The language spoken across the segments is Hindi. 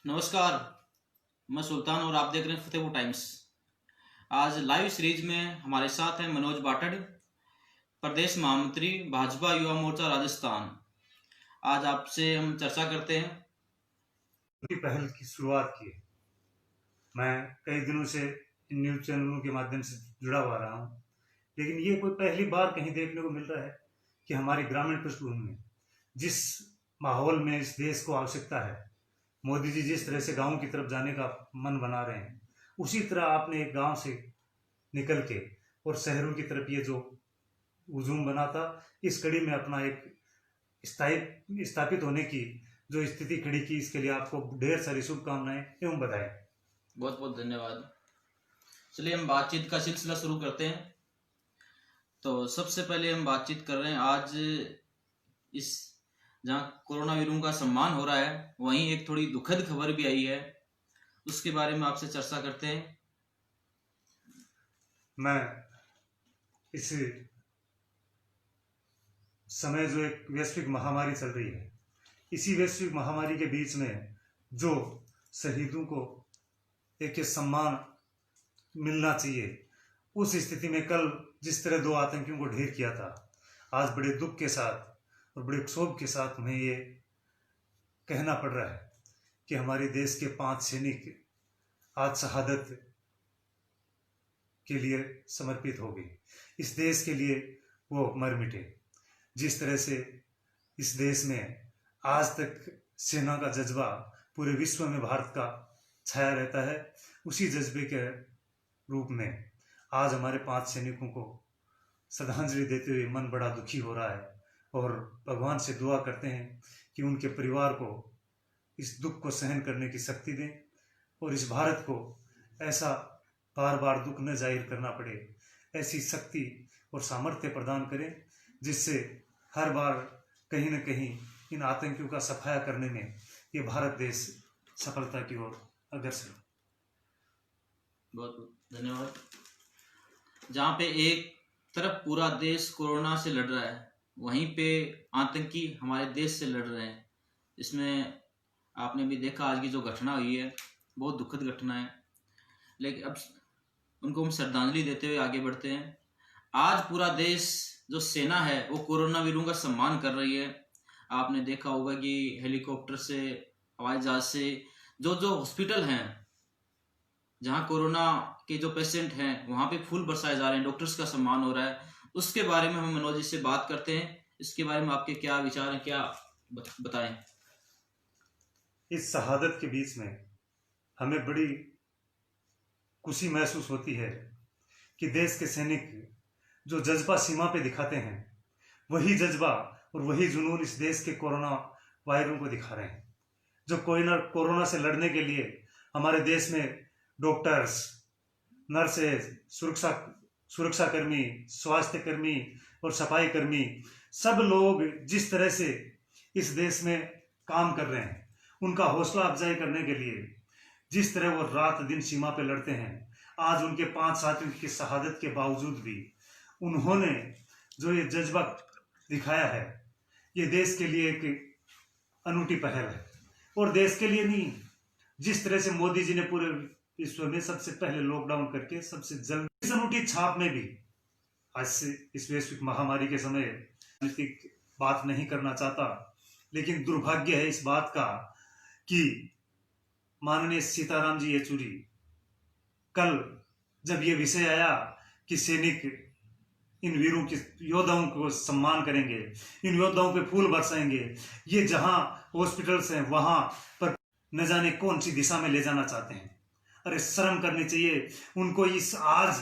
नमस्कार। मैं सुल्तान और आप देख रहे हैं फतेहपुर टाइम्स। आज लाइव सीरीज में हमारे साथ हैं मनोज बाटड़, प्रदेश महामंत्री भाजपा युवा मोर्चा राजस्थान। आज आपसे हम चर्चा करते हैं। पहल की शुरुआत की है। मैं कई दिनों से इन न्यूज चैनलों के माध्यम से जुड़ा हुआ रहा हूँ, लेकिन ये कोई पहली बार कहीं देखने को मिल रहा है कि हमारी ग्रामीण पृष्ठभूमि में जिस माहौल में इस देश को आवश्यकता है, मोदी जी जिस तरह से गांव की तरफ जाने का मन बना रहे हैं, उसी तरह आपने एक गांव से निकल के और शहरों की तरफ ये जो हुजूम बना था, इस कड़ी में अपना एक स्थापित होने की जो स्थिति खड़ी की, इसके लिए आपको ढेर सारी शुभकामनाएं एवं बधाई। बहुत बहुत धन्यवाद। चलिए हम बातचीत का सिलसिला शुरू करते हैं। तो सबसे पहले हम बातचीत कर रहे हैं आज इस जहाँ कोरोना वीरों का सम्मान हो रहा है, वहीं एक थोड़ी दुखद खबर भी आई है, उसके बारे में आपसे चर्चा करते हैं। मैं इस समय जो एक वैश्विक महामारी चल रही है, इसी वैश्विक महामारी के बीच में जो शहीदों को एक सम्मान मिलना चाहिए, उस स्थिति में कल जिस तरह दो आतंकियों को ढेर किया था, आज बड़े दुख के साथ और बड़े क्षोभ के साथ हमें ये कहना पड़ रहा है कि हमारे देश के 5 सैनिक आज शहादत के लिए समर्पित हो गए। इस देश के लिए वो मर मिटे। जिस तरह से इस देश में आज तक सेना का जज्बा पूरे विश्व में भारत का छाया रहता है, उसी जज्बे के रूप में आज हमारे 5 सैनिकों को श्रद्धांजलि देते हुए मन बड़ा दुखी हो रहा है और भगवान से दुआ करते हैं कि उनके परिवार को इस दुख को सहन करने की शक्ति दें और इस भारत को ऐसा बार बार दुख न जाहिर करना पड़े, ऐसी शक्ति और सामर्थ्य प्रदान करें जिससे हर बार कहीं न कहीं इन आतंकियों का सफाया करने में ये भारत देश सफलता की ओर अग्रसर हो। बहुत बहुत धन्यवाद। जहाँ पे एक तरफ पूरा देश कोरोना से लड़ रहा है, वहीं पे आतंकी हमारे देश से लड़ रहे हैं। इसमें आपने भी देखा आज की जो घटना हुई है, बहुत दुखद घटना है, लेकिन अब उनको हम श्रद्धांजलि देते हुए आगे बढ़ते हैं। आज पूरा देश जो सेना है वो कोरोना वीरों का सम्मान कर रही है। आपने देखा होगा कि हेलीकॉप्टर से, हवाई जहाज से जो जो हॉस्पिटल हैं जहाँ कोरोना के जो पेशेंट हैं वहाँ पे फूल बरसाए जा रहे हैं, डॉक्टर्स का सम्मान हो रहा है। उसके बारे में हम मनोज जी से बात करते हैं। इसके बारे में आपके क्या विचार हैं, क्या बताएं? इस शहादत के बीच में हमें बड़ी खुशी महसूस होती है कि देश के सैनिक जो जज्बा सीमा पे दिखाते हैं, वही जज्बा और वही जुनून इस देश के कोरोना वायरस को दिखा रहे हैं। जो कोरोना से लड़ने के लिए हमारे देश में डॉक्टर्स, नर्सेज, सुरक्षाकर्मी, स्वास्थ्य कर्मी और सफाई कर्मी, सब लोग जिस तरह से इस देश में काम कर रहे हैं, उनका हौसला अफजाई करने के लिए जिस तरह वो रात दिन सीमा पे लड़ते हैं, आज उनके 5 साथियों की शहादत के बावजूद भी उन्होंने जो ये जज्बा दिखाया है, ये देश के लिए एक अनूठी पहल है। और देश के लिए नहीं, जिस तरह से मोदी जी ने पूरे विश्व में सबसे पहले लॉकडाउन करके सबसे जल्द इस अनूठी छाप में भी आज से इस वैश्विक महामारी के समय राजनीतिक बात नहीं करना चाहता, लेकिन दुर्भाग्य है इस बात का कि माननीय सीताराम जी येचुरी कल जब ये विषय आया कि सैनिक इन वीरों के योद्धाओं को सम्मान करेंगे, इन योद्धाओं पे फूल बरसाएंगे, ये जहां हॉस्पिटल्स हैं वहां पर न जाने कौन सी दिशा में ले जाना चाहते हैं। अरे शर्म करनी चाहिए उनको। इस आज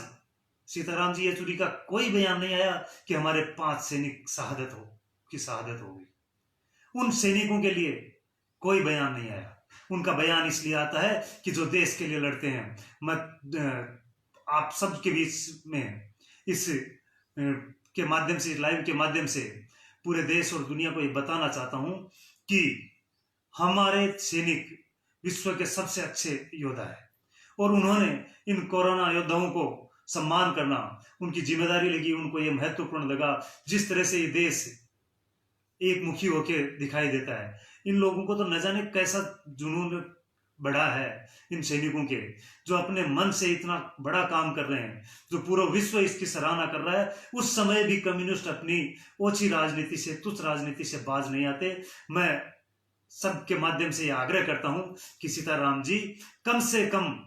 सीताराम जी येचुरी का कोई बयान नहीं आया कि हमारे 5 सैनिक शहादत होगी। उन सैनिकों के लिए कोई बयान नहीं आया। उनका बयान इसलिए आता है कि जो देश के लिए लड़ते हैं। मैं आप सब के बीच में इस के माध्यम से, लाइव के माध्यम से पूरे देश और दुनिया को ये बताना चाहता हूं कि हमारे सैनिक विश्व के सबसे अच्छे योद्धा है और उन्होंने इन कोरोना योद्धाओं को सम्मान करना उनकी जिम्मेदारी लगी, उनको ये महत्वपूर्ण लगा। जिस तरह से ये देश एक मुखी होकर दिखाई देता है, इन लोगों को तो न जाने कैसा जुनून बढ़ा है इन सैनिकों के, जो अपने मन से इतना बड़ा काम कर रहे हैं, जो पूरा विश्व इसकी सराहना कर रहा है, उस समय भी कम्युनिस्ट अपनी ओछी राजनीति से, तुच्छ राजनीति से बाज नहीं आते। मैं सबके माध्यम से यह आग्रह करता हूं कि सीताराम जी, कम से कम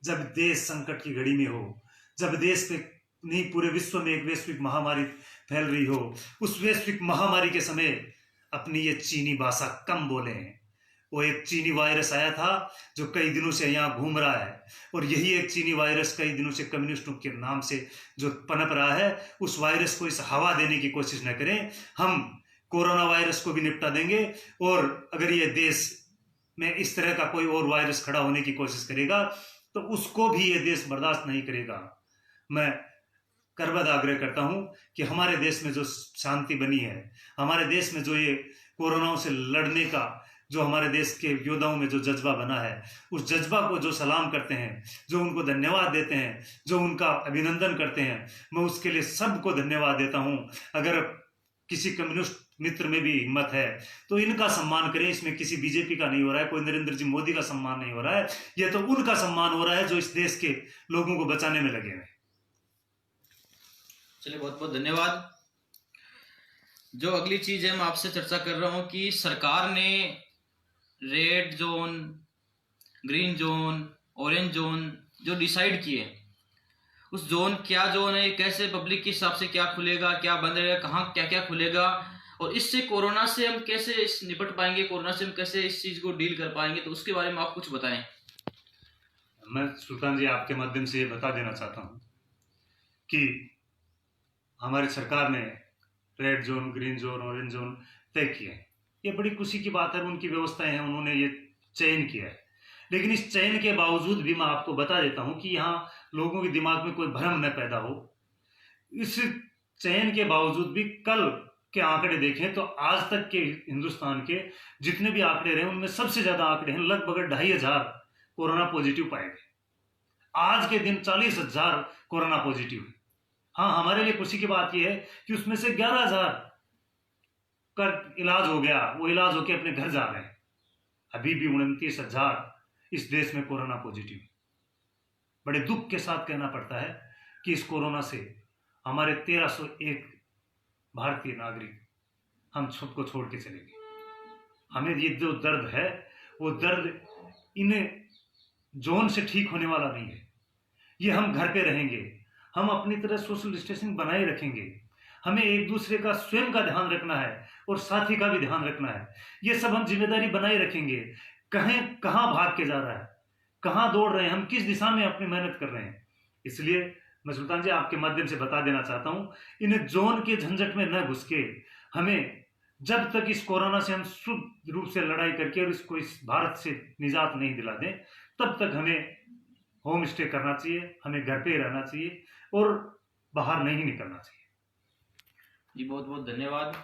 जब देश संकट की घड़ी में हो, जब देश पे नहीं पूरे विश्व में एक वैश्विक महामारी फैल रही हो, उस वैश्विक महामारी के समय अपनी ये चीनी भाषा कम बोलें। वो एक चीनी वायरस आया था जो कई दिनों से यहाँ घूम रहा है, और यही एक चीनी वायरस कई दिनों से कम्युनिस्टों के नाम से जो पनप रहा है, उस वायरस को इस हवा देने की कोशिश न करें। हम कोरोना वायरस को भी निपटा देंगे, और अगर ये देश में इस तरह का कोई और वायरस खड़ा होने की कोशिश करेगा तो उसको भी ये देश बर्दाश्त नहीं करेगा। मैं करबद्ध आग्रह करता हूं कि हमारे देश में जो शांति बनी है, हमारे देश में जो ये कोरोनाओं से लड़ने का जो हमारे देश के योद्धाओं में जो जज्बा बना है, उस जज्बा को जो सलाम करते हैं, जो उनको धन्यवाद देते हैं, जो उनका अभिनंदन करते हैं, मैं उसके लिए सबको धन्यवाद देता हूं। अगर किसी कम्युनिस्ट मित्र में भी हिम्मत है तो इनका सम्मान करें। इसमें किसी बीजेपी का नहीं हो रहा है, कोई नरेंद्र जी मोदी का सम्मान नहीं हो रहा है, यह तो उनका सम्मान हो रहा है जो इस देश के लोगों को बचाने में लगे हैं। चलिए, बहुत बहुत धन्यवाद। जो अगली चीज है मैं आपसे चर्चा कर रहा हूं कि सरकार ने red zone, green zone, orange zone जो डिसाइड किए, उस जोन क्या जोन है, कैसे पब्लिक के हिसाब से क्या खुलेगा, क्या बंद रहेगा, कहाँ क्या क्या खुलेगा, और इससे कोरोना से हम कैसे निपट पाएंगे, कोरोना से हम कैसे इस चीज को डील कर पाएंगे, तो उसके बारे में आप कुछ बताएं। मैं सुल्तान जी आपके माध्यम से ये बता देना चाहता हूँ कि हमारी सरकार ने red zone, green zone, orange zone तय किए हैं। ये बड़ी खुशी की बात है, उनकी व्यवस्थाएं हैं, उन्होंने ये चयन किया है। लेकिन इस चयन के बावजूद भी मैं आपको बता देता हूं कि यहाँ लोगों के दिमाग में कोई भ्रम न पैदा हो। इस चयन के बावजूद भी कल के आंकड़े देखें तो आज तक के हिंदुस्तान के जितने भी आंकड़े रहे उनमें सबसे ज्यादा आंकड़े हैं, लगभग 2500 कोरोना पॉजिटिव पाए गए। आज के दिन 40,000 कोरोना पॉजिटिव है। हाँ, हमारे लिए खुशी की बात यह है कि उसमें से 11,000 का इलाज हो गया, वो इलाज होके अपने घर जा रहे हैं। अभी भी 29,000 इस देश में कोरोना पॉजिटिव। बड़े दुख के साथ कहना पड़ता है कि इस कोरोना से हमारे 1301 भारतीय नागरिक हम सबको छोड़ के चले गए। हमें ये जो दर्द है, वो दर्द इन जोन से ठीक होने वाला नहीं है। ये हम घर पे रहेंगे, हम अपनी तरह सोशल डिस्टेंसिंग बनाए रखेंगे, हमें एक दूसरे का स्वयं का ध्यान रखना है और साथी का भी ध्यान रखना है। ये सब हम जिम्मेदारी बनाए रखेंगे। कहाँ भाग के जा रहा है, कहाँ दौड़ रहे हैं, हम किस दिशा में अपनी मेहनत कर रहे हैं। इसलिए मैं सुल्तान जी आपके माध्यम से बता देना चाहता हूं, इन जोन के झंझट में न घुस के हमें जब तक इस कोरोना से हम शुद्ध रूप से लड़ाई करके और इसको इस भारत से निजात नहीं दिला दें, तब तक हमें होम स्टे करना चाहिए, हमें घर पे रहना चाहिए और बाहर नहीं निकलना चाहिए। जी, बहुत बहुत धन्यवाद।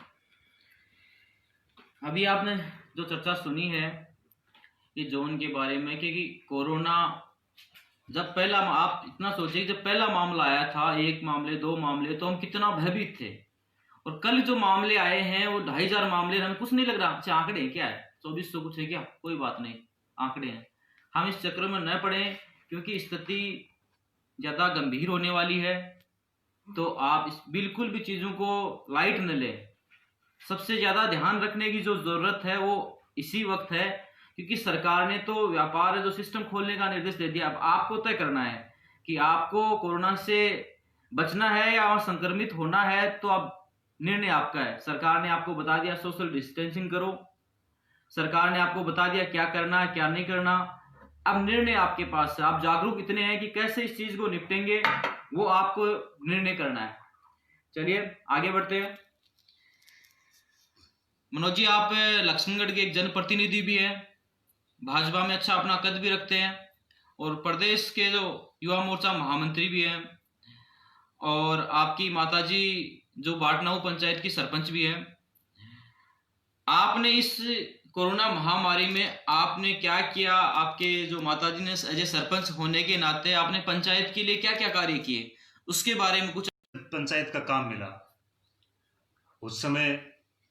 अभी आपने जो चर्चा सुनी है ये जोन के बारे में, क्योंकि कोरोना जब पहला, आप इतना सोचिए जब पहला मामला आया था, 1 मामले 2 मामले, तो हम कितना भयभीत थे, और कल जो मामले आए हैं वो 2500 मामले, हमें कुछ नहीं लग रहा। अच्छा, आंकड़े क्या है, 2400 कुछ है क्या, कोई बात नहीं, आंकड़े हैं। हम इस चक्र में न पड़े, क्योंकि स्थिति ज्यादा गंभीर होने वाली है। तो आप बिल्कुल भी चीजों को लाइट न लें। सबसे ज्यादा ध्यान रखने की जो जरूरत है वो इसी वक्त है, क्योंकि सरकार ने तो व्यापार जो सिस्टम खोलने का निर्देश दे दिया। अब आपको तय करना है कि आपको कोरोना से बचना है या संक्रमित होना है, तो अब निर्णय आपका है। सरकार ने आपको बता दिया सोशल डिस्टेंसिंग करो, सरकार ने आपको बता दिया क्या करना है क्या नहीं करना। अब निर्णय आपके पास है, आप जागरूक इतने हैं कि कैसे इस चीज को निपटेंगे, वो आपको निर्णय करना है। चलिए आगे बढ़ते हैं। मनोज जी, आप लक्ष्मणगढ़ के एक जनप्रतिनिधि भी हैं, भाजपा में अच्छा अपना कद भी रखते हैं, और प्रदेश के जो युवा मोर्चा महामंत्री भी हैं, और आपकी माताजी जो बाटनाऊ पंचायत की सरपंच भी हैं। आपने इस कोरोना महामारी में आपने क्या किया? आपके जो माताजी ने एज ए सरपंच होने के नाते आपने पंचायत के लिए क्या क्या कार्य किए, उसके बारे में कुछ। पंचायत का काम मिला, उस समय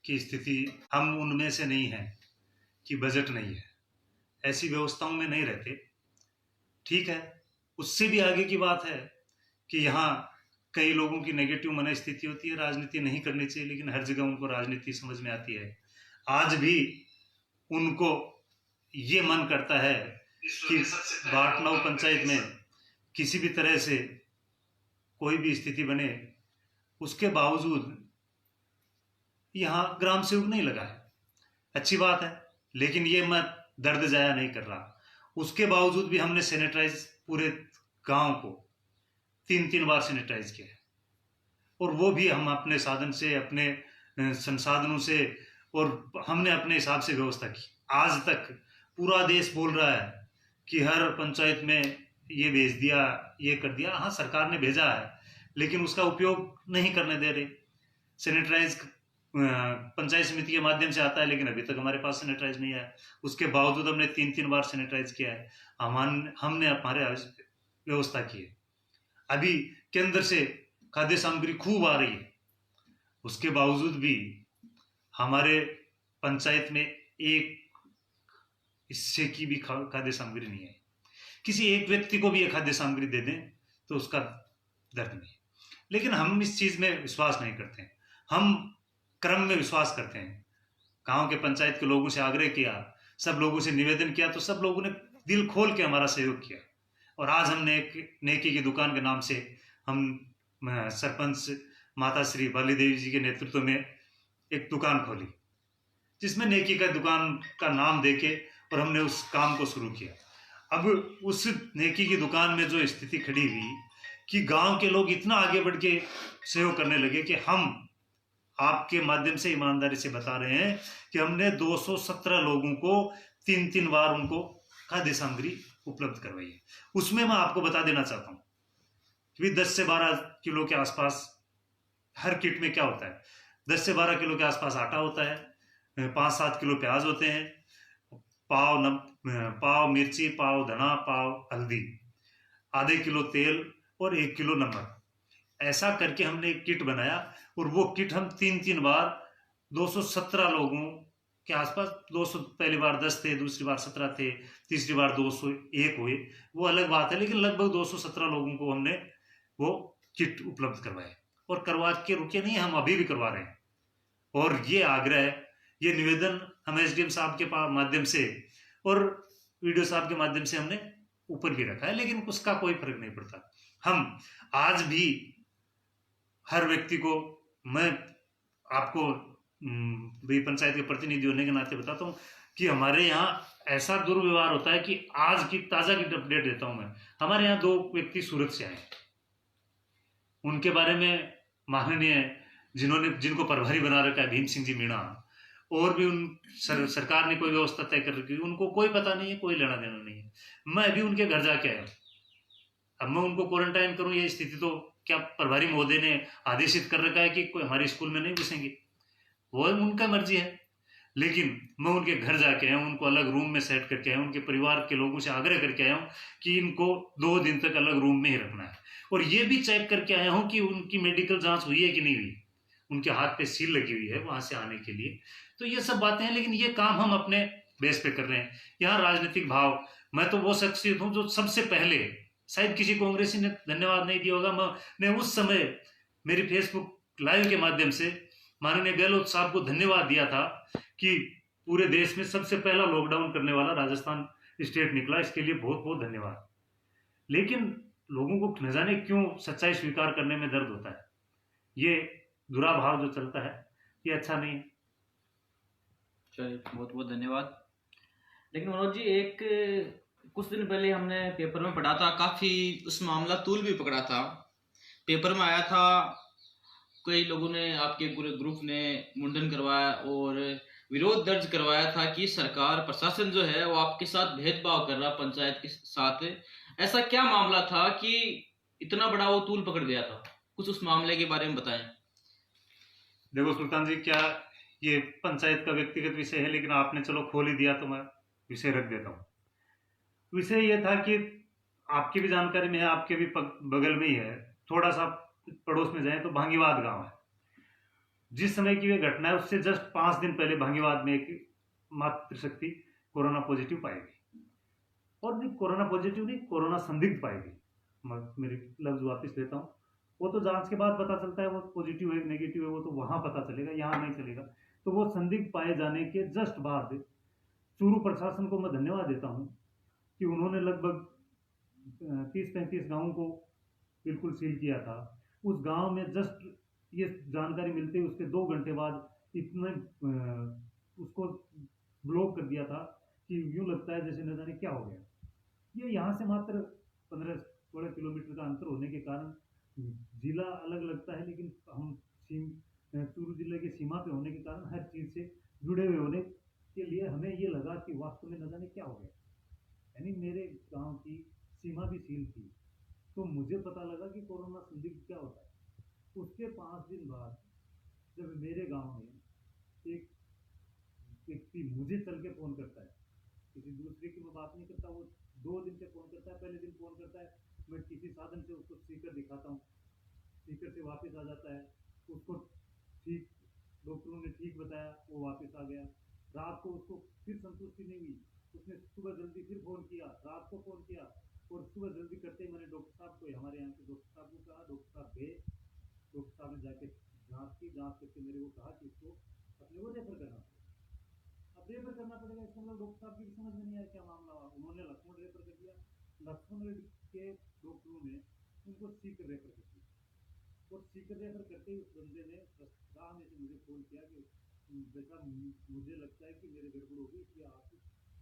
की स्थिति हम उनमें से नहीं है कि बजट नहीं है, ऐसी व्यवस्थाओं में नहीं रहते। ठीक है, उससे भी आगे की बात है कि यहाँ कई लोगों की नेगेटिव मनस्थिति होती है, राजनीति नहीं करनी चाहिए, लेकिन हर जगह उनको राजनीति समझ में आती है। आज भी उनको ये मन करता है कि बाटनाव पंचायत में किसी भी तरह से कोई भी स्थिति बने, उसके बावजूद यहाँ ग्राम सेवक नहीं लगा है। अच्छी बात है, लेकिन ये मैं दर्द जाया नहीं कर रहा। उसके बावजूद भी हमने सैनिटाइज पूरे गांव को 3-3 बार सैनिटाइज किया है, और वो भी हम अपने साधन से, अपने संसाधनों से, और हमने अपने हिसाब से व्यवस्था की। आज तक पूरा देश बोल रहा है कि हर पंचायत में ये भेज दिया, ये कर दिया। हाँ, सरकार ने भेजा है, लेकिन उसका उपयोग नहीं करने दे रहे। सैनिटाइज पंचायत समिति के माध्यम से आता है, लेकिन अभी तक हमारे पास सैनिटाइज नहीं आया। उसके बावजूद हमने 3-3 बार सैनिटाइज किया है। हमने हमारे व्यवस्था की है। अभी केंद्र से खाद्य सामग्री खूब आ रही है, उसके बावजूद भी हमारे पंचायत में एक हिस्से की भी खाद्य सामग्री नहीं है। किसी एक व्यक्ति को भी ये खाद्य सामग्री दे दें तो उसका दर्द नहीं। लेकिन हम इस चीज में विश्वास नहीं करते हैं, हम क्रम में विश्वास करते हैं। गांव के पंचायत के लोगों से आग्रह किया, सब लोगों से निवेदन किया, तो सब लोगों ने दिल खोल के हमारा सहयोग किया। और आज हमने एक नेकी की दुकान के नाम से हम सरपंच माता श्री बाली देवी जी के नेतृत्व में एक दुकान खोली, जिसमें नेकी का दुकान का नाम देके, और हमने उस काम को शुरू किया। अब उस नेकी की दुकान में जो स्थिति खड़ी हुई कि गांव के लोग इतना आगे बढ़ के सहयोग करने लगे कि हम आपके माध्यम से ईमानदारी से बता रहे हैं कि हमने 217 लोगों को 3-3 बार उनको खाद्य सामग्री उपलब्ध करवाई है। उसमें मैं आपको बता देना चाहता हूँ कि 10 से 12 किलो के आसपास हर किट में क्या होता है, 10 से 12 किलो के आसपास आटा होता है, 5-7 किलो प्याज होते हैं, पाव मिर्ची, पाव धना, पाव हल्दी, आधे किलो तेल और 1 किलो नमक। ऐसा करके हमने एक किट बनाया, और वो किट हम 3-3 बार 217 लोगों के आसपास, 200 पहली बार 10 थे, दूसरी बार 17 थे, तीसरी बार 201 हुए, वो अलग बात है, लेकिन लगभग 217 लोगों को हमने वो किट उपलब्ध करवाए। और करवा के रुके नहीं, हम अभी भी करवा रहे हैं। और ये आग्रह, ये निवेदन हम एसडीएम साहब के माध्यम से और वीडियो साहब के माध्यम से हमने ऊपर भी रखा है, लेकिन उसका कोई फर्क नहीं पड़ता। हम आज भी हर व्यक्ति को, मैं आपको भी पंचायत के प्रतिनिधि होने के नाते बताता हूँ कि हमारे यहाँ ऐसा दुर्व्यवहार होता है कि आज की ताजा की अपडेट देता हूं मैं। हमारे यहाँ 2 व्यक्ति सूरत से आए, उनके बारे में माननीय जिनको प्रभारी बना रखा है भीम सिंह जी मीणा, और भी सरकार ने कोई व्यवस्था तय कर रखी है, उनको कोई पता नहीं है, कोई लेना देना नहीं है। मैं अभी उनके घर जाके आया, अब मैं उनको क्वारंटाइन करूं, ये स्थिति तो क्या प्रभारी महोदय ने आदेशित कर रखा है कि कोई हमारे स्कूल में नहीं घुसेंगे, वो उनका मर्जी है। लेकिन मैं उनके घर जाके आया हूँ, उनको अलग रूम में सेट करके आया हूँ, उनके परिवार के लोगों से आग्रह करके आया हूँ कि इनको 2 दिन तक अलग रूम में ही रखना है। और ये भी चेक करके आया हूँ कि उनकी मेडिकल जांच हुई है कि नहीं हुई, उनके हाथ पे सील लगी हुई है वहां से आने के लिए। तो ये सब बातें हैं, लेकिन ये काम हम अपने बेस पे कर रहे हैं। यहाँ राजनीतिक भाव, मैं तो वो शख्सियत हूँ जो सबसे पहले, शायद किसी कांग्रेसी ने धन्यवाद नहीं दिया होगा, मैंने उस समय मेरी फेसबुक लाइव के माध्यम से माननीय गहलोत साहब को धन्यवाद दिया था कि पूरे देश में सबसे पहला लॉकडाउन करने वाला राजस्थान स्टेट निकला, इसके लिए बहुत बहुत धन्यवाद। लेकिन लोगों को न जाने क्यों सच्चाई स्वीकार करने में दर्द होता है, ये दुराभाव जो चलता है, ये अच्छा नहीं है। चलिए, बहुत बहुत धन्यवाद। लेकिन मनोज जी, एक कुछ दिन पहले हमने पेपर में पढ़ा था, काफी उस मामला तूल भी पकड़ा था, पेपर में आया था, कई लोगों ने, आपके पूरे ग्रुप ने मुंडन करवाया और विरोध दर्ज करवाया था कि सरकार प्रशासन जो है वो आपके साथ भेदभाव कर रहा पंचायत के साथ। ऐसा क्या मामला था कि इतना बड़ा वो तूल पकड़ गया था? कुछ उस मामले के बारे में बताएं। देखो सुल्तान जी, क्या ये पंचायत का व्यक्तिगत विषय है, लेकिन आपने चलो खोल ही दिया तो मैं विषय रख देता हूँ। विषय ये था कि आपकी भी जानकारी में है, आपके भी बगल में ही है, थोड़ा सा पड़ोस में जाए तो भांगीवाद गांव है। जिस समय की यह घटना है उससे जस्ट 5 दिन पहले भांगीवाद में एक मातृशक्ति कोरोना पॉजिटिव पाई गई। और नहीं कोरोना पॉजिटिव नहीं, कोरोना संदिग्ध पाई गई। मेरे लफ्ज वापस लेता हूँ, वो तो जांच के बाद पता चलता है वो पॉजिटिव है नेगेटिव है, वो तो वहां पता चलेगा, यहाँ नहीं चलेगा। तो वो संदिग्ध पाए जाने के जस्ट बाद चूरू प्रशासन को मैं धन्यवाद देता हूँ कि उन्होंने लगभग 30-35 गाँवों को बिल्कुल सील किया था। उस गांव में जस्ट ये जानकारी मिलते ही उसके 2 घंटे बाद इतने उसको ब्लॉक कर दिया था कि यूं लगता है जैसे न जाने क्या हो गया। ये यहाँ से मात्र 15-16 किलोमीटर का अंतर होने के कारण जिला अलग लगता है, लेकिन हम चूरू जिले के सीमा पे होने के कारण हर चीज से जुड़े हुए होने के लिए हमें ये लगा कि वास्तव में न जाने क्या हो गया। यानी मेरे गांव की सीमा भी सील थी, तो मुझे पता लगा कि कोरोना संदिग्ध क्या होता है। उसके 5 दिन बाद जब मेरे गांव में एक व्यक्ति मुझे चल के फोन करता है, किसी दूसरे की मैं बात नहीं करता, वो 2 दिन से फोन करता है। पहले दिन फोन करता है, मैं किसी साधन से उसको स्पीकर दिखाता हूँ, स्पीकर से वापस आ जाता है, उसको ठीक डॉक्टरों ने ठीक बताया, वो वापस आ गया। रात को उसको फिर संतुष्टि नहीं हुई, उसने सुबह जल्दी फिर फोन किया, रात को फोन किया, और सुबह जल्दी करते ही मैंने डॉक्टर साहब को, हमारे यहाँ के डॉक्टर साहब को कहा, डॉक्टर साहब गए, डॉक्टर साहब ने जाके जांच की, जांच करके मेरे को कहा कि इसको अपने को रेफर करना पड़ेगा। अब रेफर करना पड़ेगा इसका मतलब डॉक्टर साहब की समझ में नहीं आया क्या मामला हुआ। उन्होंने लक्ष्मण रेफर कर दिया, लक्ष्मण के डॉक्टरों ने उनको सीकर रेफर कर दिया, और सीकर रेफर करते ही उस बंदे ने राह में से मुझे फोन किया कि बेटा मुझे लगता है कि मेरे गड़बड़ होगी, इसलिए आप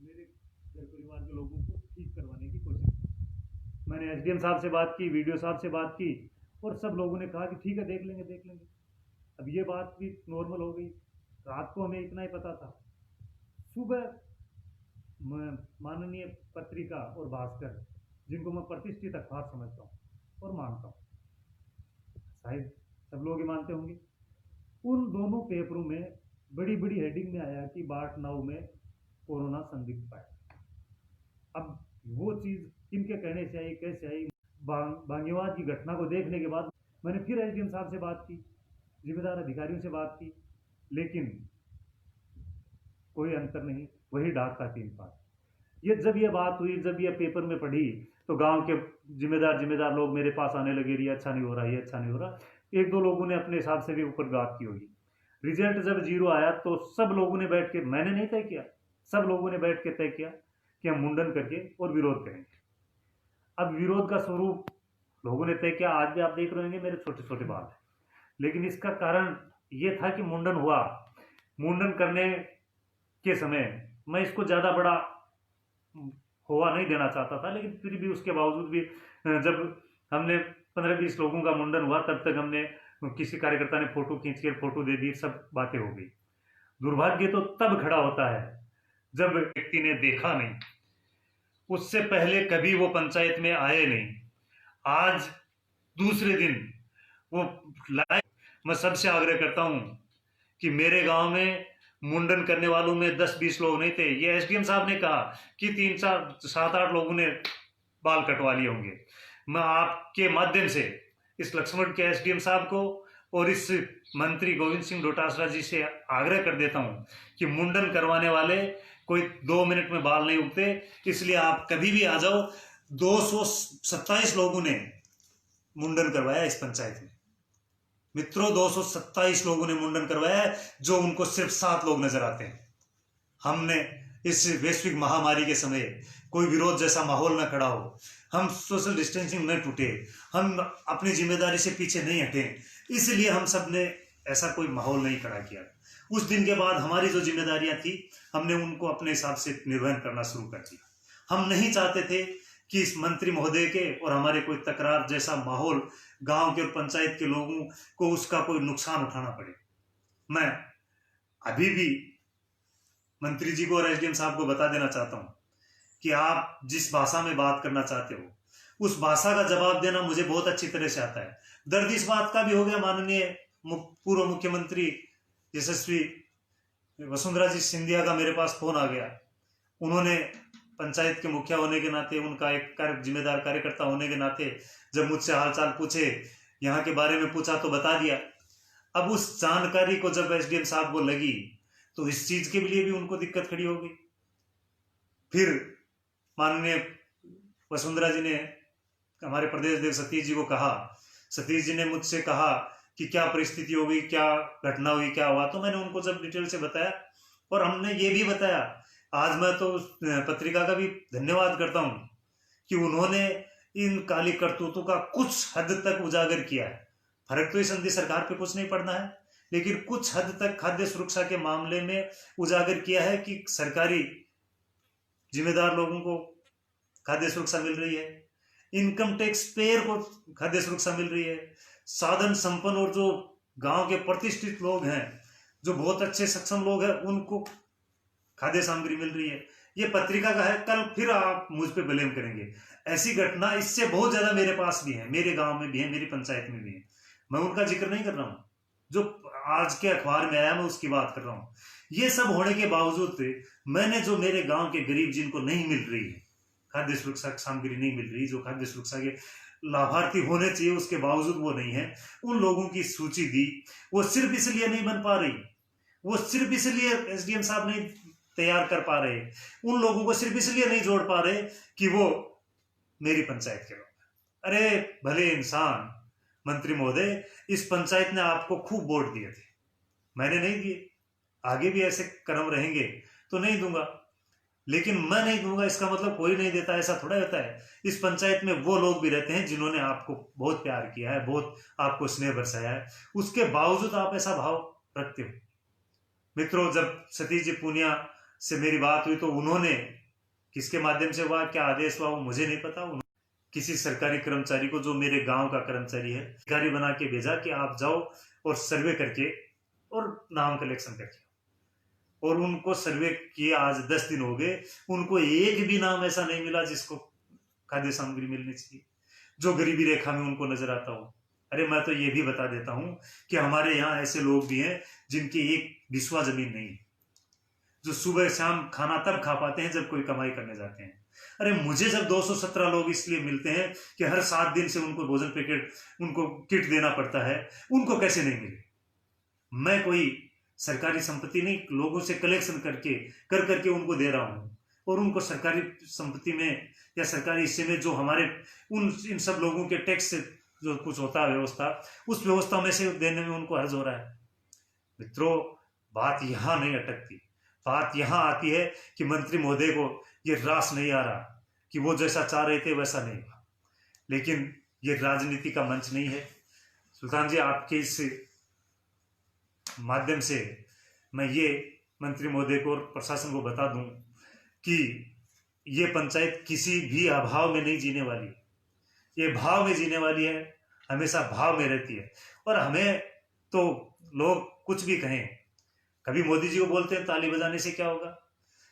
मेरे घर परिवार के लोगों को ठीक करवाने की कोशिश की। मैंने एसडीएम साहब से बात की, वीडियो साहब से बात की, और सब लोगों ने कहा कि ठीक है देख लेंगे देख लेंगे। अब ये बात भी नॉर्मल हो गई। रात को हमें इतना ही पता था, सुबह माननीय पत्रिका और भास्कर, जिनको मैं प्रतिष्ठित अखबार समझता हूँ और मानता हूँ, शायद सब लोग ही मानते होंगे, उन दोनों पेपरों में बड़ी बड़ी हेडिंग में आया कि बाट 9 में कोरोना संदिग्ध पाया। अब वो चीज किनके कहने से आई, कैसे आई, बांगीवाद की घटना को देखने के बाद मैंने फिर एसडीएम साहब से बात की, जिम्मेदार अधिकारियों से बात की, लेकिन कोई अंतर नहीं, वही डाक का 3 पात। ये जब ये बात हुई, जब ये पेपर में पढ़ी, तो गांव के जिम्मेदार लोग मेरे पास आने लगे, ये अच्छा नहीं हो रहा, ये अच्छा नहीं हो रहा। 1-2 लोगों ने अपने हिसाब से भी ऊपर बात की होगी। रिजल्ट जब 0 आया तो सब लोगों ने बैठ के, मैंने नहीं तय किया, सब लोगों ने बैठ के तय किया कि हम मुंडन करके और विरोध करेंगे। अब विरोध का स्वरूप लोगों ने तय किया, आज भी आप देख रहे होंगे मेरे छोटे छोटे बाल है, लेकिन इसका कारण ये था कि मुंडन हुआ। मुंडन करने के समय मैं इसको ज्यादा बड़ा हुआ नहीं देना चाहता था, लेकिन फिर भी उसके बावजूद भी जब हमने 15-20 लोगों का मुंडन हुआ, तब तक हमने किसी कार्यकर्ता ने फोटो खींच के फोटो दे दी, सब बातें हो गई। दुर्भाग्य तो तब खड़ा होता है जब व्यक्ति ने देखा नहीं, उससे पहले कभी वो पंचायत में आए नहीं, आज दूसरे दिन वो लाए। मैं सबसे आग्रह करता हूं कि मेरे गांव में मुंडन करने वालों में 10-20 लोग नहीं थे। ये एसडीएम साहब ने कहा कि 3-4-7-8 लोगों ने बाल कटवा लिए होंगे। मैं आपके माध्यम से इस लक्ष्मण के एसडीएम साहब को और इस मंत्री गोविंद सिंह डोटासरा जी से आग्रह कर देता हूं कि मुंडन करवाने वाले कोई 2 मिनट में बाल नहीं उगते, इसलिए आप कभी भी आ जाओ। 227 लोगों ने मुंडन करवाया इस पंचायत में, मित्रों 227 लोगों ने मुंडन करवाया है, जो उनको सिर्फ 7 लोग नजर आते हैं। हमने इस वैश्विक महामारी के समय कोई विरोध जैसा माहौल न खड़ा हो, हम सोशल डिस्टेंसिंग न टूटे, हम अपनी जिम्मेदारी से पीछे नहीं हटे, इसलिए हम सब ने ऐसा कोई माहौल नहीं खड़ा किया। उस दिन के बाद हमारी जो जिम्मेदारियां थी, हमने उनको अपने हिसाब से निर्वहन करना शुरू कर दिया। हम नहीं चाहते थे कि इस मंत्री महोदय के और हमारे कोई तकरार जैसा माहौल गांव के और पंचायत के लोगों को उसका कोई नुकसान उठाना पड़े। मैं अभी भी मंत्री जी को और एसडीएम साहब को बता देना चाहता हूं कि आप जिस भाषा में बात करना चाहते हो, उस भाषा का जवाब देना मुझे बहुत अच्छी तरह से आता है। दर्द इस बात का भी हो गया, माननीय पूर्व मुख्यमंत्री यशस्वी वसुंधरा जी सिंधिया का मेरे पास फोन आ गया। उन्होंने पंचायत के मुखिया होने के नाते, उनका एक जिम्मेदार कार्यकर्ता होने के नाते जब मुझसे हालचाल पूछे, यहाँ के बारे में पूछा तो बता दिया। अब उस जानकारी को जब एसडीएम साहब को लगी तो इस चीज के लिए भी उनको दिक्कत खड़ी हो गई। फिर माननीय वसुंधरा जी ने हमारे प्रदेश अध्यक्ष सतीश जी को कहा, सतीश जी ने मुझसे कहा कि क्या परिस्थिति होगी, क्या घटना हुई, क्या हुआ, तो मैंने उनको जब डिटेल से बताया और हमने ये भी बताया। आज मैं तो उस पत्रिका का भी धन्यवाद करता हूँ कि उन्होंने इन काली करतूतों का कुछ हद तक उजागर किया है। फर्क तो इस अंधी सरकार पे कुछ नहीं पड़ना है, लेकिन कुछ हद तक खाद्य सुरक्षा के मामले में उजागर किया है कि सरकारी जिम्मेदार लोगों को खाद्य सुरक्षा मिल रही है, इनकम टैक्स पेयर को खाद्य सुरक्षा मिल रही है, साधन संपन्न और जो गांव के प्रतिष्ठित लोग हैं, जो बहुत अच्छे सक्षम लोग हैं, उनको खाद्य सामग्री मिल रही है। ये पत्रिका का है, कल फिर आप मुझ पे ब्लेम करेंगे। ऐसी घटना इससे बहुत ज्यादा मेरे पास भी है, मेरे गांव में भी है, मेरी पंचायत में भी है। मैं उनका जिक्र नहीं कर रहा हूँ, जो आज के अखबार में आया मैं उसकी बात कर रहा हूँ। ये सब होने के बावजूद मैंने जो मेरे गांव के गरीब जिनको नहीं मिल रही है खाद्य सुरक्षा सामग्री, नहीं मिल रही, जो खाद्य सुरक्षा के लाभार्थी होने चाहिए उसके बावजूद वो नहीं है, उन लोगों की सूची दी। वो सिर्फ इसलिए नहीं बन पा रही, वो सिर्फ इसलिए एसडीएम साहब नहीं तैयार कर पा रहे, उन लोगों को सिर्फ इसलिए नहीं जोड़ पा रहे कि वो मेरी पंचायत के लोग। अरे भले इंसान मंत्री महोदय, इस पंचायत ने आपको खूब वोट दिए थे, मैंने नहीं दिए, आगे भी ऐसे कर्म रहेंगे तो नहीं दूंगा, लेकिन मैं नहीं दूंगा इसका मतलब कोई नहीं देता, ऐसा थोड़ा होता है। इस पंचायत में वो लोग भी रहते हैं जिन्होंने आपको बहुत प्यार किया है, बहुत आपको स्नेह बरसाया है, उसके बावजूद आप ऐसा भाव रखते हो। मित्रों, जब सतीश जी पूनिया से मेरी बात हुई तो उन्होंने, किसके माध्यम से हुआ, क्या आदेश हुआ, वो मुझे नहीं पता, किसी सरकारी कर्मचारी को, जो मेरे गांव का कर्मचारी है, अधिकारी बना के भेजा कि आप जाओ और सर्वे करके और नाम कलेक्शन करके, और उनको सर्वे किए आज 10 दिन हो गए, उनको एक भी नाम ऐसा नहीं मिला जिसको खाद्य सामग्री मिलनी चाहिए, जो गरीबी रेखा में उनको नजर आता हो। अरे मैं तो ये भी बता देता हूं कि हमारे यहाँ ऐसे लोग भी हैं जिनकी एक बिस्वा जमीन नहीं है, जो सुबह शाम खाना तब खा पाते हैं जब कोई कमाई करने जाते हैं। अरे मुझे जब 217 लोग इसलिए मिलते हैं कि हर 7 दिन से उनको भोजन पैकेट, उनको किट देना पड़ता है, उनको कैसे नहीं मिले? मैं कोई सरकारी संपत्ति नहीं, लोगों से कलेक्शन करके उनको दे रहा हूं, और उनको सरकारी संपत्ति में या सरकारी हिस्से में जो हमारे इन सब लोगों के टैक्स से जो कुछ होता है व्यवस्था, उस व्यवस्था में से देने में उनको हर्ज हो रहा है। मित्रों, बात यहां नहीं अटकती, बात यहां आती है कि मंत्री महोदय को ये रास नहीं आ रहा कि वो जैसा चाह रहे थे वैसा नहीं हुआ, लेकिन ये राजनीति का मंच नहीं है। सुल्तान जी, आपके इस माध्यम से मैं ये मंत्री महोदय को और प्रशासन को बता दूं कि ये पंचायत किसी भी अभाव में नहीं जीने वाली, ये भाव में जीने वाली है, हमेशा भाव में रहती है। और हमें तो लोग कुछ भी कहें, कभी मोदी जी को बोलते हैं ताली बजाने से क्या होगा,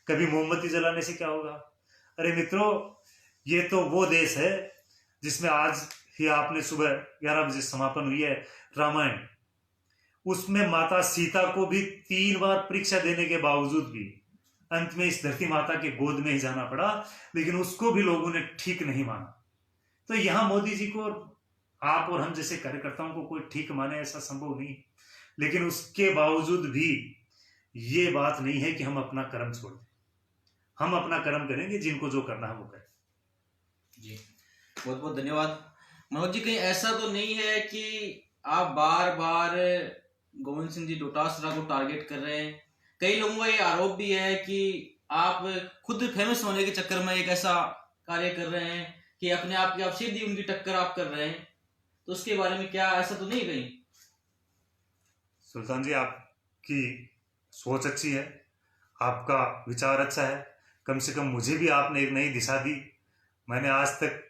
कभी मोमबत्ती जलाने से क्या होगा। अरे मित्रों, ये तो वो देश है जिसमें आज ही आपने सुबह 11 बजे समापन हुई है रामायण, उसमें माता सीता को भी 3 बार परीक्षा देने के बावजूद भी अंत में इस धरती माता के गोद में ही जाना पड़ा, लेकिन उसको भी लोगों ने ठीक नहीं माना। तो यहां मोदी जी को, आप और हम जैसे कार्यकर्ताओं को कोई ठीक माने, ऐसा संभव नहीं, लेकिन उसके बावजूद भी ये बात नहीं है कि हम अपना कर्म छोड़ दें। हम अपना कर्म करेंगे, जिनको जो करना है वो करें। जी, बहुत बहुत धन्यवाद। मनोज जी, कहीं ऐसा तो नहीं है कि आप बार बार गोविंद सिंह जी डोटासरा को टारगेट कर रहे हैं? कई लोगों का ये आरोप भी है कि आप खुद फेमस होने के चक्कर में एक ऐसा कार्य कर रहे हैं कि अपने आप की, आप सीधी उनकी टक्कर आप कर रहे हैं, तो उसके बारे में क्या ऐसा तो नहीं कहीं? सुल्तान जी, आपकी सोच अच्छी है, आपका विचार अच्छा है, कम से कम मुझे भी आपने एक नई दिशा दी। मैंने आज तक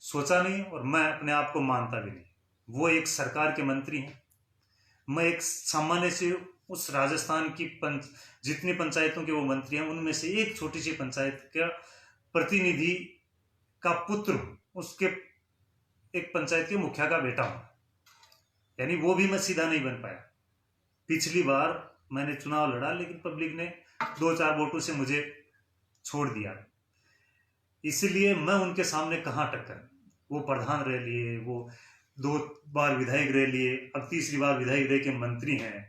सोचा नहीं और मैं अपने आप को मानता भी नहीं। वो एक सरकार के मंत्री हैं, मैं एक सामान्य से उस राजस्थान की जितनी पंचायतों के वो मंत्री हैं उनमें से एक छोटी सी पंचायत का प्रतिनिधि का पुत्र, उसके एक पंचायत के मुखिया का बेटा हूं, यानी वो भी मैं सीधा नहीं बन पाया। पिछली बार मैंने चुनाव लड़ा, लेकिन पब्लिक ने 2-4 वोटों से मुझे छोड़ दिया, इसलिए मैं उनके सामने कहां टक्कर। वो प्रधान रह लिए, वो 2 बार विधायक रह लिए, अब 3री बार विधायक रह के मंत्री हैं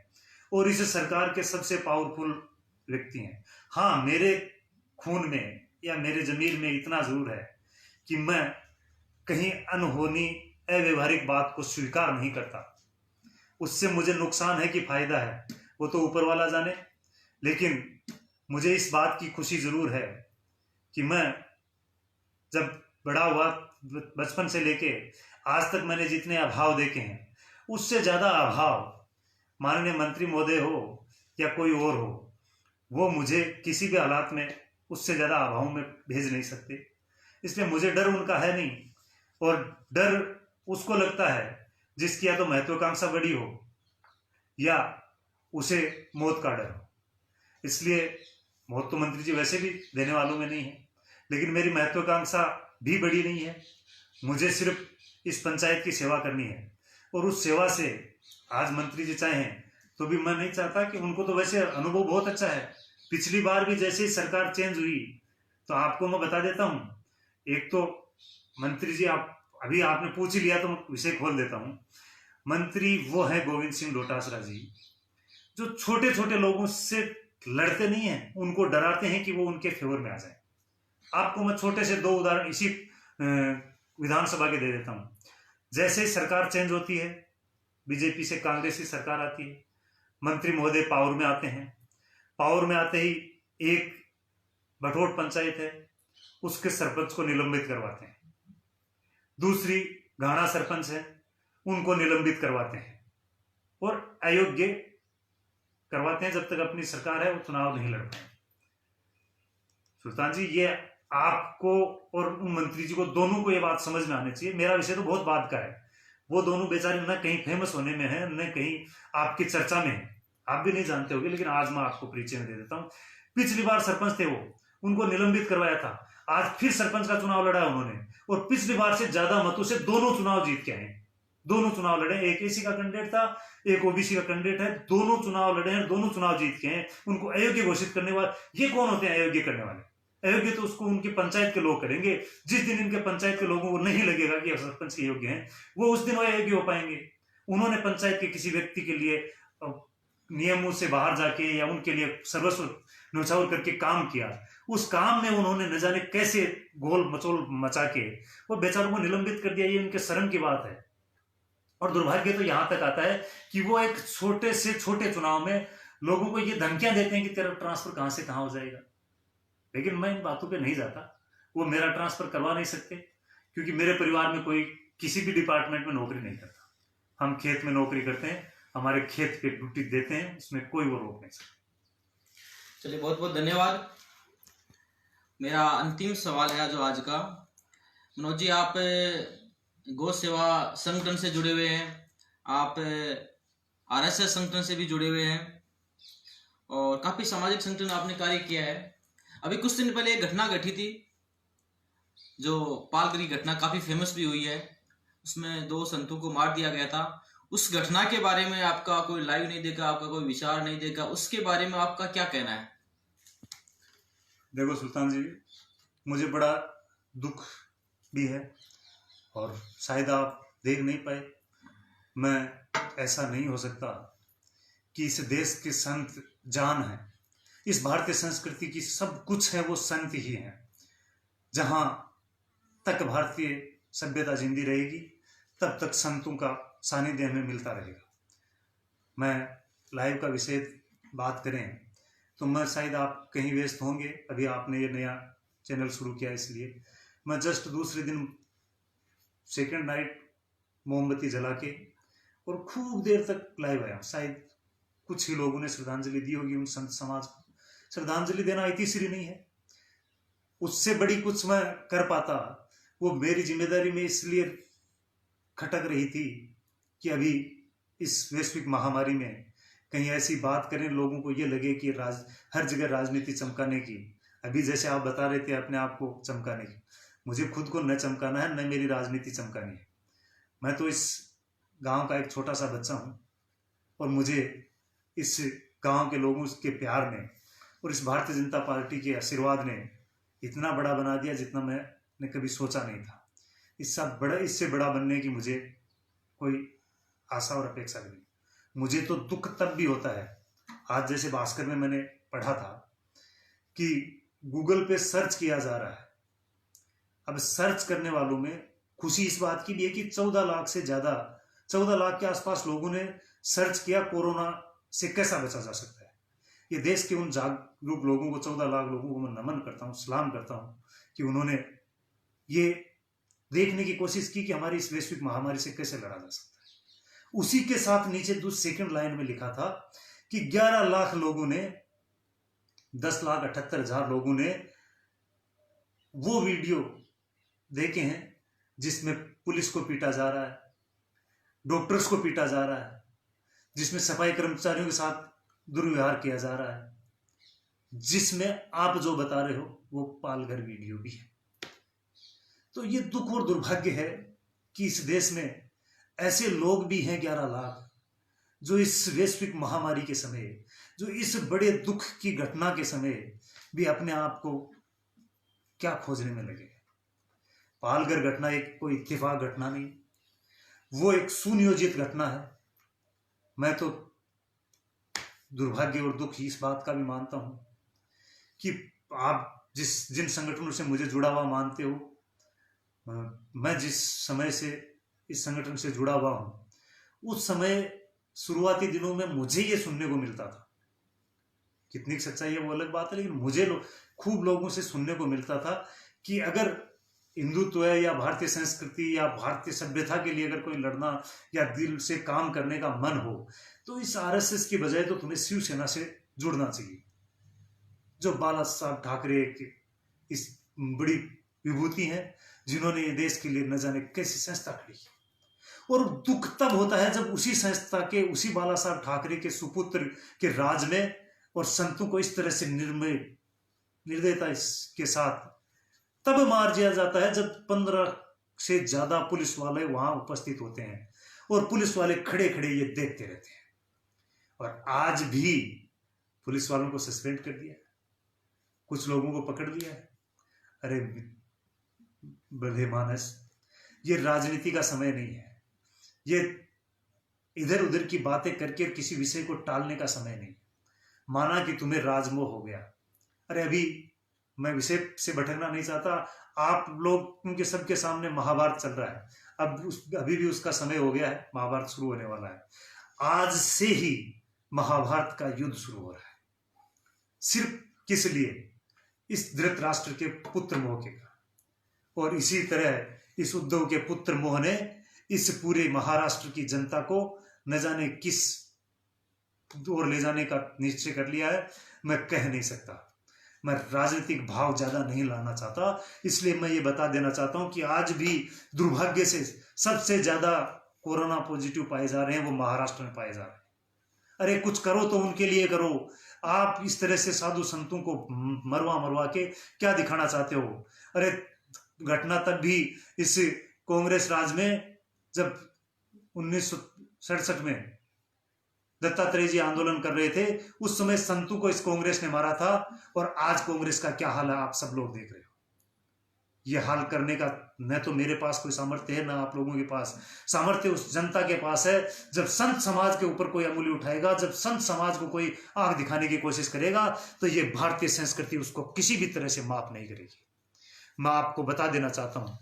और इस सरकार के सबसे पावरफुल व्यक्ति हैं। हाँ, मेरे खून में या मेरे जमीर में इतना जरूर है कि मैं कहीं अनहोनी अव्यवहारिक बात को स्वीकार नहीं करता। उससे मुझे नुकसान है कि फायदा है वो तो ऊपर वाला जाने, लेकिन मुझे इस बात की खुशी जरूर है कि मैं जब बड़ा हुआ, बचपन से लेके आज तक मैंने जितने अभाव देखे हैं उससे ज्यादा अभाव माननीय मंत्री महोदय हो या कोई और हो, वो मुझे किसी भी हालात में उससे ज्यादा अभाव में भेज नहीं सकते। इसलिए मुझे डर उनका है नहीं, और डर उसको लगता है जिसकी या तो महत्वाकांक्षा बड़ी हो या उसे मौत का डर हो। इसलिए मौत तो मंत्री जी वैसे भी देने वालों में नहीं है, लेकिन मेरी महत्वाकांक्षा भी बड़ी नहीं है। मुझे सिर्फ इस पंचायत की सेवा करनी है, और उस सेवा से आज मंत्री जी चाहें तो भी मैं नहीं चाहता कि उनको तो वैसे अनुभव बहुत अच्छा है। पिछली बार भी जैसे ही सरकार चेंज हुई तो आपको मैं बता देता हूं, एक तो मंत्री जी, आप अभी आपने पूछ ही लिया तो मैं विषय खोल देता हूं। मंत्री वो है गोविंद सिंह डोटासरा जी, जो छोटे छोटे लोगों से लड़ते नहीं है, उनको डराते हैं कि वो उनके फेवर में आ जाए। आपको मैं छोटे से 2 उदाहरण इसी विधानसभा के दे देता हूं। जैसे ही सरकार चेंज होती है, बीजेपी से कांग्रेस की सरकार आती है, मंत्री महोदय पावर में आते हैं। पावर में आते ही एक बठोट पंचायत है, उसके सरपंच को निलंबित करवाते हैं। दूसरी घाना सरपंच है, उनको निलंबित करवाते हैं और अयोग्य करवाते हैं। जब तक अपनी सरकार है वो चुनाव नहीं लड़ पाए। सुल्तान जी, ये आपको और उन मंत्री जी को दोनों को ये बात समझ में आनी चाहिए। मेरा विषय तो बहुत बात का है, वो दोनों बेचारे न कहीं फेमस होने में है, न कहीं आपकी चर्चा में है, आप भी नहीं जानते होंगे, लेकिन आज मैं आपको परिचय में दे देता हूं। पिछली बार सरपंच थे वो, उनको निलंबित करवाया था, आज फिर सरपंच का चुनाव लड़ा उन्होंने, और पिछली बार से ज्यादा मतों से दोनों चुनाव जीत के आए। दोनों चुनाव लड़े, एक एसी का कैंडिडेट था, एक ओबीसी का कैंडिडेट है, दोनों चुनाव लड़े हैं, दोनों चुनाव जीत के हैं। उनको अयोग्य घोषित करने वाले ये कौन होते हैं? अयोग्य करने वाले। अयोग्य तो उसको उनकी पंचायत के लोग करेंगे। जिस दिन इनके पंचायत के लोगों को नहीं लगेगा कि सरपंच के योग्य हैं, वो उस दिन वो अयोग्य हो पाएंगे। उन्होंने पंचायत के किसी व्यक्ति के लिए नियमों से बाहर जाके या उनके लिए सर्वस्व न्यौछावर करके काम किया, उस काम में उन्होंने न जाने कैसे गोल मचोल मचा के वो बेचारों को निलंबित कर दिया। ये उनके शर्म की बात है। और दुर्भाग्य तो यहां तक आता है कि वो एक छोटे से छोटे चुनाव में लोगों को ये धमकियां देते हैं कि तेरा ट्रांसफर कहां से कहां हो जाएगा। लेकिन मैं इन बातों पे नहीं जाता, वो मेरा ट्रांसफर करवा नहीं सकते, क्योंकि मेरे परिवार में कोई किसी भी डिपार्टमेंट में नौकरी नहीं करता। हम खेत में नौकरी करते हैं, हमारे खेत पे ड्यूटी देते हैं, उसमें कोई वो रोक नहीं सकता। चलिए, बहुत बहुत धन्यवाद। मेरा अंतिम सवाल है जो आज का, मनोज जी, आप गौ सेवा संगठन से जुड़े हुए हैं, आप आरएसएस संगठन से भी जुड़े हुए हैं और काफी सामाजिक संगठन आपने कार्य किया है। अभी कुछ दिन पहले एक घटना घटी थी, जो पालगरी घटना काफी फेमस भी हुई है, उसमें 2 संतों को मार दिया गया था। उस घटना के बारे में आपका कोई लाइव नहीं देखा, आपका कोई विचार नहीं देखा, उसके बारे में आपका क्या कहना है? देखो सुल्तान जी, मुझे बड़ा दुख भी है और शायद आप देख नहीं पाए। मैं ऐसा नहीं हो सकता कि इस देश के संत जान है, इस भारतीय संस्कृति की सब कुछ है वो संत ही हैं। जहां तक भारतीय सभ्यता जिंदी रहेगी तब तक संतों का सानिध्य हमें मिलता रहेगा। मैं लाइव का विषय बात करें तो मैं शायद आप कहीं व्यस्त होंगे, अभी आपने ये नया चैनल शुरू किया, इसलिए मैं जस्ट दूसरे दिन सेकंड नाइट मोमबत्ती जला के और खूब देर तक लाइव आया। शायद कुछ ही लोगों ने श्रद्धांजलि दी होगी उन संत समाज को। श्रद्धांजलि देना इतनी सीरी नहीं है, उससे बड़ी कुछ मैं कर पाता। वो मेरी जिम्मेदारी में इसलिए खटक रही थी कि अभी इस वैश्विक महामारी में कहीं ऐसी बात करें लोगों को ये लगे कि हर जगह राजनीति चमकाने की, अभी जैसे आप बता रहे थे अपने आप को चमकाने की, मुझे खुद को न चमकाना है न मेरी राजनीति चमकानी है। मैं तो इस गांव का एक छोटा सा बच्चा हूं और मुझे इस गांव के लोगों के प्यार ने और इस भारतीय जनता पार्टी के आशीर्वाद ने इतना बड़ा बना दिया जितना मैंने कभी सोचा नहीं था। इससे बड़ा बनने की मुझे कोई आशा और अपेक्षा नहीं। मुझे तो दुख तब भी होता है, आज जैसे भास्कर में मैंने पढ़ा था कि गूगल पे सर्च किया जा रहा है। अब सर्च करने वालों में खुशी इस बात की भी है कि 14 लाख से ज्यादा, 14 लाख के आसपास लोगों ने सर्च किया कोरोना से कैसा बचा जा सकता है। ये देश के उन जागरूक लोगों को, 14 लाख लोगों को मैं नमन करता हूँ, सलाम करता हूँ कि उन्होंने ये देखने की कोशिश की कि हमारी इस वैश्विक महामारी से कैसे लड़ा जा सकता है। उसी के साथ नीचे सेकंड लाइन में लिखा था कि 11 लाख लोगों ने, 10,78,000 लोगों ने वो वीडियो देखे हैं जिसमें पुलिस को पीटा जा रहा है, डॉक्टर्स को पीटा जा रहा है, जिसमें सफाई कर्मचारियों के साथ दुर्व्यवहार किया जा रहा है, जिसमें आप जो बता रहे हो वो पालघर वीडियो भी है। तो ये दुख और दुर्भाग्य है कि इस देश में ऐसे लोग भी हैं 11 लाख, जो इस वैश्विक महामारी के समय, जो इस बड़े दुख की घटना के समय भी अपने आप को क्या खोजने में लगे। पालघर घटना एक कोई इत्तेफाक घटना नहीं, वो एक सुनियोजित घटना है। मैं तो दुर्भाग्य और दुख इस बात का भी मानता हूं कि आप जिन संगठनों से मुझे जुड़ा हुआ मानते हो, मैं जिस समय से इस संगठन से जुड़ा हुआ हूं, उस समय शुरुआती दिनों में मुझे ये सुनने को मिलता था। कितनी सच्चाई है वो अलग बात है, लेकिन मुझे खूब लोगों से सुनने को मिलता था कि अगर हिंदुत्व है या भारतीय संस्कृति या भारतीय सभ्यता के लिए अगर कोई लड़ना या दिल से काम करने का मन हो, तो इस आरएसएस की बजाय तो तुम्हें शिवसेना से जुड़ना चाहिए, जो बाला साहब ठाकरे की इस बड़ी विभूति हैं, जिन्होंने ये देश के लिए न जाने कैसी संस्था खड़ी। और दुख तब होता है जब उसी संस्था के, उसी बाला साहब ठाकरे के सुपुत्र के राज में और संतों को इस तरह से निर्दयता के साथ तब मार दिया जाता है, जब 15 से ज्यादा पुलिस वाले वहां उपस्थित होते हैं और पुलिस वाले खड़े खड़े ये देखते रहते हैं। और आज भी पुलिस वालों को सस्पेंड कर दिया है, कुछ लोगों को पकड़ लिया है। अरे बड़े मानस, ये राजनीति का समय नहीं है, ये इधर उधर की बातें करके किसी विषय को टालने का समय नहीं। माना कि तुम्हें राजमोह हो गया, अरे अभी मैं विषय से भटकना नहीं चाहता, आप लोग उनके सबके सामने महाभारत चल रहा है, अभी भी उसका समय हो गया है, महाभारत शुरू होने वाला है। आज से ही महाभारत का युद्ध शुरू हो रहा है, सिर्फ किस लिए? इस धृतराष्ट्र के पुत्र मोह के कारण। और इसी तरह इस उद्धव के पुत्र मोह ने इस पूरे महाराष्ट्र की जनता को न जाने किस ओर ले जाने का निश्चय कर लिया है। मैं कह नहीं सकता, मैं राजनीतिक भाव ज्यादा नहीं लाना चाहता, इसलिए मैं ये बता देना चाहता हूं कि आज भी दुर्भाग्य से सबसे ज्यादा कोरोना पॉजिटिव पाए जा रहे हैं वो महाराष्ट्र में पाए जा रहे हैं। अरे कुछ करो तो उनके लिए करो। आप इस तरह से साधु संतों को मरवा के क्या दिखाना चाहते हो? अरे घटना तब भी इस कांग्रेस राज में, जब 1967 में दत्तात्रेय जी आंदोलन कर रहे थे, उस समय संतों को इस कांग्रेस ने मारा था। और आज कांग्रेस का क्या हाल है आप सब लोग देख रहे हो। ये हाल करने का न तो मेरे पास कोई सामर्थ्य है, ना आप लोगों के पास सामर्थ्य उस जनता के पास है। जब संत समाज के ऊपर कोई अंगुली उठाएगा, जब संत समाज को कोई आग दिखाने की कोशिश करेगा, तो ये भारतीय संस्कृति उसको किसी भी तरह से माफ नहीं करेगी। मैं आपको बता देना चाहता हूं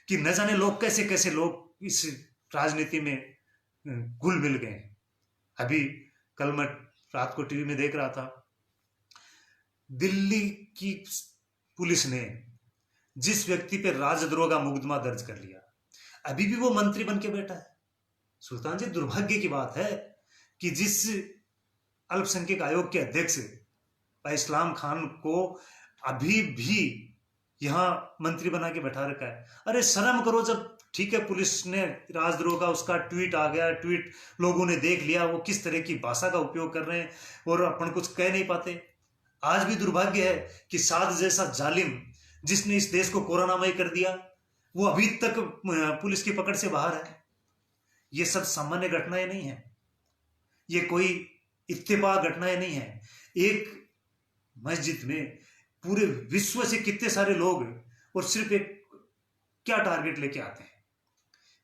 कि न जाने लोग कैसे कैसे लोग इस राजनीति में घुल मिल गए। अभी कल मैं रात को टीवी में देख रहा था, दिल्ली की पुलिस ने जिस व्यक्ति पे राजद्रोह का मुकदमा दर्ज कर लिया, अभी भी वो मंत्री बन के बैठा है। सुल्तान जी, दुर्भाग्य की बात है कि जिस अल्पसंख्यक आयोग के अध्यक्ष भाई इस्लाम खान को अभी भी यहां मंत्री बना के बैठा रखा है। अरे शर्म करो। जब ठीक है पुलिस ने राजद्रोह का उसका ट्वीट आ गया, ट्वीट लोगों ने देख लिया, वो किस तरह की भाषा का उपयोग कर रहे हैं और अपन कुछ कह नहीं पाते। आज भी दुर्भाग्य है कि साद जैसा जालिम जिसने इस देश को कोरोनामय कर दिया, वो अभी तक पुलिस की पकड़ से बाहर है। ये सब सामान्य घटनाएं नहीं है, ये कोई इत्तेफाक घटनाएं नहीं है। एक मस्जिद में पूरे विश्व से कितने सारे लोग और सिर्फ एक क्या टारगेट लेके आते हैं।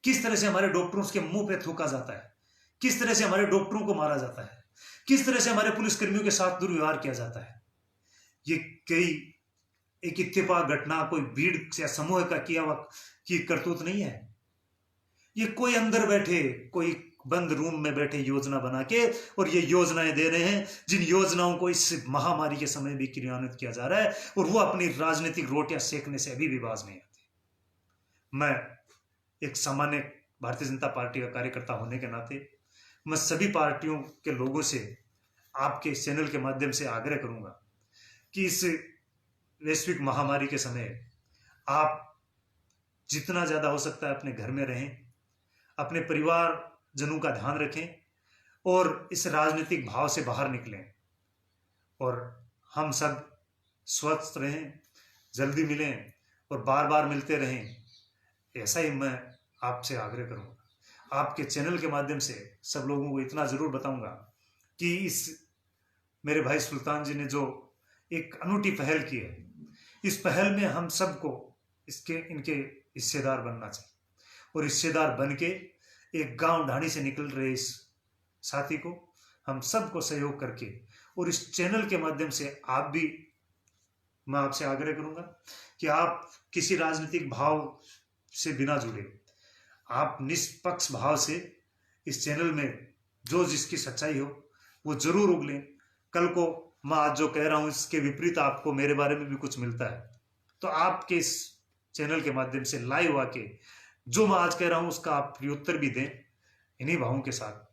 किस तरह से हमारे डॉक्टरों के मुंह पे थूका जाता है, किस तरह से हमारे डॉक्टरों को मारा जाता है, किस तरह से हमारे पुलिसकर्मियों के साथ दुर्व्यवहार किया जाता है। ये कई एक इत्तेफाक घटना, कोई भीड़ या समूह का किया हुआ की करतूत नहीं है। ये कोई अंदर बैठे, कोई बंद रूम में बैठे योजना बना के और ये योजनाएं दे रहे हैं, जिन योजनाओं को इस महामारी के समय भी क्रियान्वित किया जा रहा है, और वो अपनी राजनीतिक रोटियां सेकने से अभी भी बाज नहीं आते। मैं एक सामान्य भारतीय जनता पार्टी का कार्यकर्ता होने के नाते मैं सभी पार्टियों के लोगों से आपके इस चैनल के माध्यम से आग्रह करूंगा कि इस वैश्विक महामारी के समय आप जितना ज्यादा हो सकता है अपने घर में रहें, अपने परिवार जनों का ध्यान रखें और इस राजनीतिक भाव से बाहर निकलें, और हम सब स्वस्थ रहें, जल्दी मिलें और बार बार मिलते रहें, ऐसा ही मैं आपसे आग्रह करूंगा। आपके चैनल के माध्यम से सब लोगों को इतना जरूर बताऊंगा कि इस मेरे भाई सुल्तान जी ने जो एक अनूठी पहल की है, इस पहल में हम सबको इनके हिस्सेदार बनना चाहिए, और हिस्सेदार बन के एक गांव ढाणी से निकल रहे इस साथी को हम सबको सहयोग करके, और इस चैनल के माध्यम से आप भी, मैं आपसे आग्रह करूंगा कि आप किसी राजनीतिक भाव से बिना जुड़े, आप निष्पक्ष भाव से इस चैनल में जो जिसकी सच्चाई हो वो जरूर उगलें। कल को मैं आज जो कह रहा हूं इसके विपरीत आपको मेरे बारे में भी कुछ मिलता है, तो आपके इस चैनल के माध्यम से लाइव आके जो मैं आज कह रहा हूं उसका आप प्रत्युत्तर भी दें, इन्हीं भावों के साथ।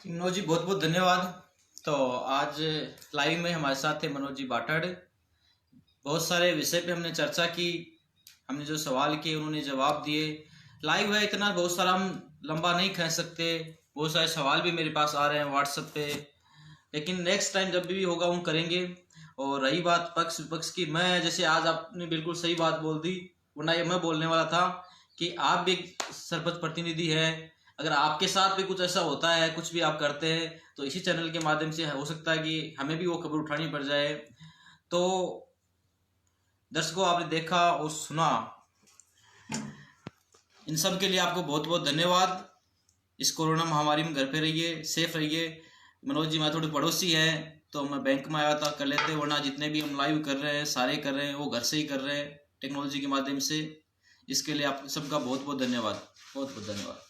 मनोज जी बहुत बहुत धन्यवाद। तो आज लाइव में हमारे साथ थे मनोज जी बाटड़। बहुत सारे विषय पे हमने चर्चा की, हमने जो सवाल किए उन्होंने जवाब दिए। लाइव है, इतना बहुत सारा हम लंबा नहीं खींच सकते, बहुत सारे सवाल भी मेरे पास आ रहे हैं व्हाट्सएप पे, लेकिन नेक्स्ट टाइम जब भी होगा हम करेंगे। और रही बात पक्ष विपक्ष की, मैं जैसे आज आपने बिल्कुल सही बात बोल दी, वरना ये मैं बोलने वाला था कि आप भी एक सरपंच प्रतिनिधि है, अगर आपके साथ भी कुछ ऐसा होता है, कुछ भी आप करते हैं, तो इसी चैनल के माध्यम से हो सकता है कि हमें भी वो खबर उठानी पड़ जाए। तो दर्शकों, आपने देखा और सुना, इन सब के लिए आपको बहुत बहुत धन्यवाद। इस कोरोना महामारी में घर पे रहिए, सेफ रहिए। मनोज जी मैं थोड़े पड़ोसी हैं, तो मैं बैंक में आया था, कर लेते, वरना जितने भी हम लाइव कर रहे हैं, सारे कर रहे हैं, वो घर से ही कर रहे हैं टेक्नोलॉजी के माध्यम से। इसके लिए आप सबका बहुत बहुत धन्यवाद, बहुत बहुत धन्यवाद।